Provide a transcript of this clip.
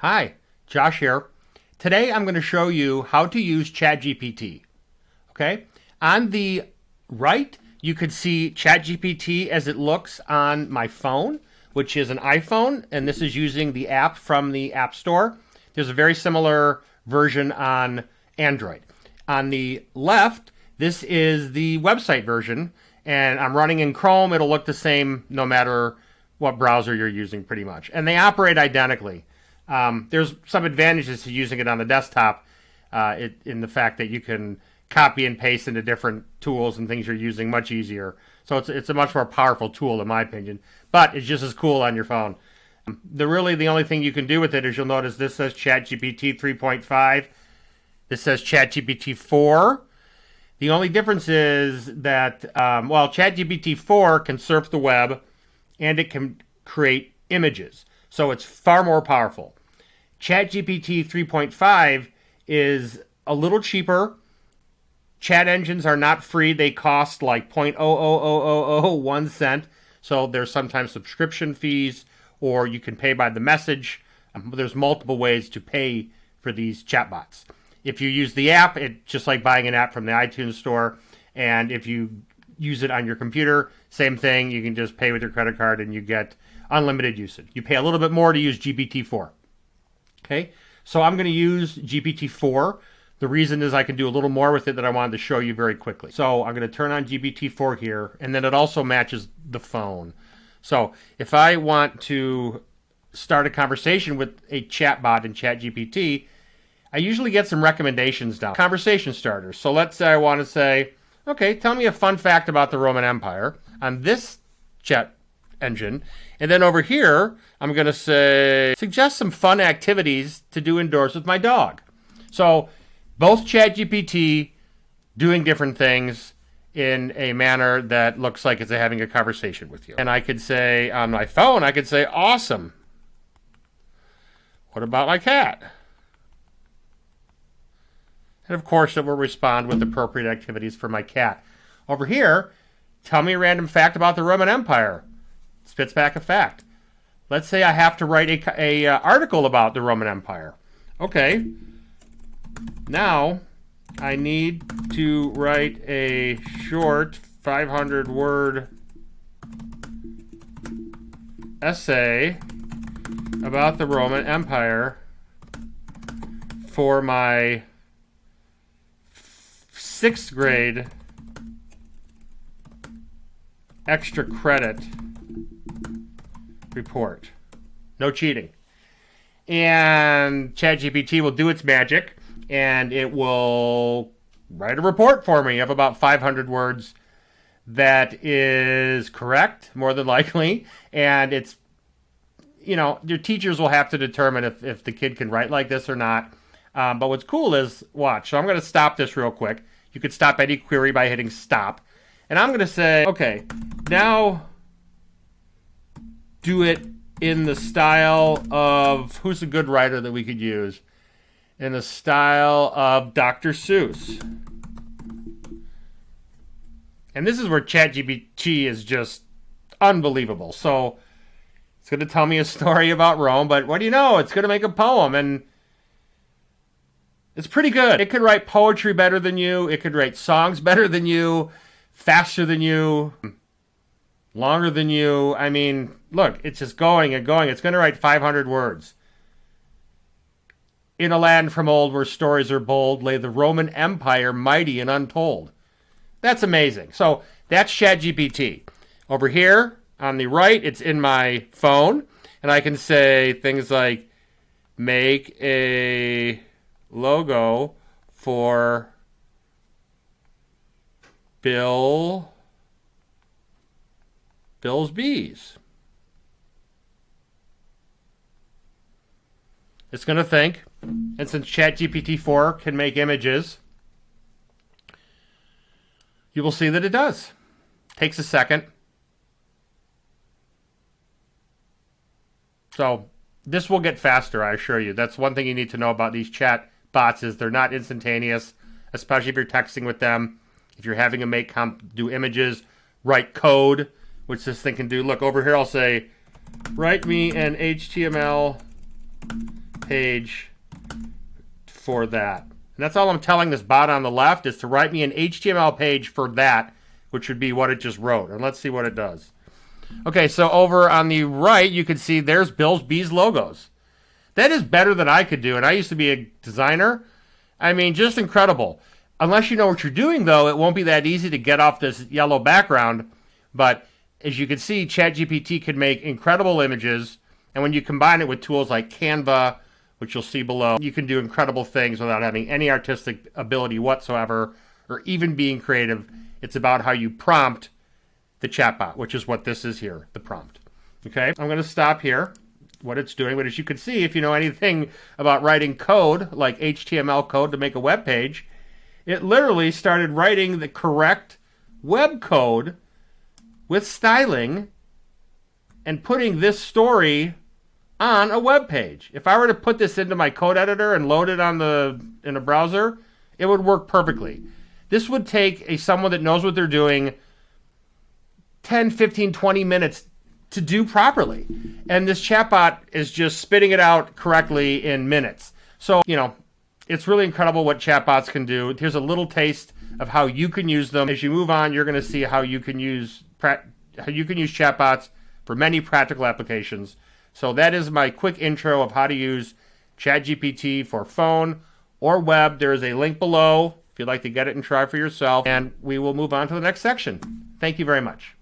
Hi, Josh here. Today I'm going to show you how to use ChatGPT. Okay? On the right, you can see ChatGPT as it looks on my phone, which is an iPhone, and this is using the app from the App Store. There's a very similar version on Android. On the left, this is the website version, and I'm running in Chrome. It'll look the same no matter what browser you're using pretty much. And they operate identically. There's some advantages to using it on the desktop in the fact that you can copy and paste into different tools and things you're using much easier. So it's a much more powerful tool in my opinion, but it's just as cool on your phone. The only thing you can do with it is you'll notice this says ChatGPT 3.5. This says ChatGPT 4. The only difference is that, ChatGPT 4 can surf the web and it can create images. So it's far more powerful. ChatGPT 3.5 is a little cheaper. Chat engines are not free. They cost like 0.00001 cent. So there's sometimes subscription fees, or you can pay by the message. There's multiple ways to pay for these chatbots. If you use the app, it's just like buying an app from the iTunes store. And if you use it on your computer, same thing. You can just pay with your credit card and you get unlimited usage. You pay a little bit more to use GPT-4. Okay, so I'm going to use GPT-4. The reason is I can do a little more with it that I wanted to show you very quickly. So I'm going to turn on GPT-4 here, and then it also matches the phone. So if I want to start a conversation with a chatbot in ChatGPT, I usually get some recommendations down. Conversation starters. So let's say I want to say, okay, tell me a fun fact about the Roman Empire on this chat engine. And then over here, I'm going to say, suggest some fun activities to do indoors with my dog. So both ChatGPT doing different things in a manner that looks like it's having a conversation with you. And I could say, on my phone, I could say, awesome. What about my cat? And of course, it will respond with appropriate activities for my cat. Over here, tell me a random fact about the Roman Empire. Spits back a fact. Let's say I have to write a article about the Roman Empire. Okay. Now, I need to write a short 500-word essay about the Roman Empire for my 6th grade extra credit report. No cheating. And ChatGPT will do its magic, and it will write a report for me of about 500 words that is correct, more than likely. And it's, your teachers will have to determine if the kid can write like this or not. But what's cool is, watch. So I'm going to stop this real quick. You could stop any query by hitting stop. And I'm going to say, okay, now do it in the style of, who's a good writer that we could use? In the style of Dr. Seuss. And this is where ChatGPT is just unbelievable. So it's going to tell me a story about Rome, but what do you know? It's going to make a poem, and it's pretty good. It could write poetry better than you. It could write songs better than you, faster than you, longer than you. I mean, look, it's just going and going. It's going to write 500 words. In a land from old where stories are bold, lay the Roman Empire mighty and untold. That's amazing. So that's ChatGPT. Over here on the right, it's in my phone, and I can say things like, make a logo for Bill's Bees. It's going to think, and since ChatGPT 4 can make images, you will see that it does. Takes a second. So this will get faster, I assure you. That's one thing you need to know about these chat bots is they're not instantaneous, especially if you're texting with them. If you're having them do images, write code, which this thing can do. Look, over here I'll say, write me an HTML page for that. And that's all I'm telling this bot on the left, is to write me an HTML page for that, which would be what it just wrote. And let's see what it does. Okay, so over on the right, you can see there's Bill's Bees logos. That is better than I could do, and I used to be a designer. I mean, just incredible. Unless you know what you're doing, though, it won't be that easy to get off this yellow background. But as you can see, ChatGPT can make incredible images, and when you combine it with tools like Canva, which you'll see below, you can do incredible things without having any artistic ability whatsoever, or even being creative. It's about how you prompt the chatbot, which is what this is here, the prompt. Okay, I'm going to stop here, what it's doing. But as you can see, if you know anything about writing code, like HTML code to make a web page, it literally started writing the correct web code with styling and putting this story on a web page. If I were to put this into my code editor and load it in a browser, it would work perfectly. This would take someone that knows what they're doing 10, 15, 20 minutes to do properly. And this chatbot is just spitting it out correctly in minutes. So, it's really incredible what chatbots can do. Here's a little taste of how you can use them. As you move on, you're going to see how you can use chatbots for many practical applications. So that is my quick intro of how to use ChatGPT for phone or web. There is a link below if you'd like to get it and try for yourself. And we will move on to the next section. Thank you very much.